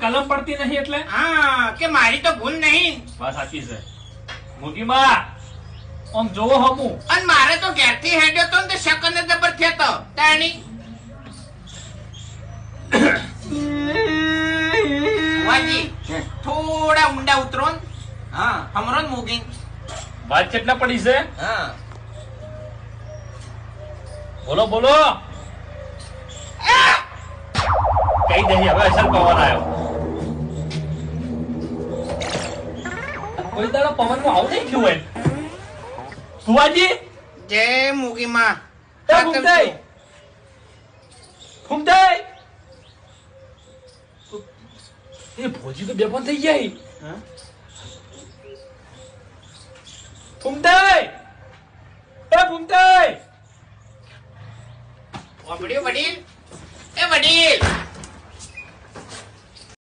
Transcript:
કલમ પડતી નહીં એટલે હા કે મારી તો ભૂલ નહીં. વાત સાચી છે. મુરગીમાં આમ જોવો હમું અને મારે તો ઘેરથી હેડ્યો તો ને તે સેકન્ડ જબર થયો તો તાણી. વાજી થોડા ઊંડા ઉતરો ને. હા હમરો ને મૂકી. વાત કેટલા પડી છે? હા બોલો બોલો. કઈ દહી હવે અસર પવન આવ્યો. કોઈ દાડો પવન નું આવું નહીં થયું હોય. સુવાજી જય મૂકીમાં. ફૂમતાઈ ફૂમતાઈ એ ભોજી તો બેફાન થઈ જાય. ફૂમતાઈ એ ફૂમતાઈ વડીલ એ વડીલ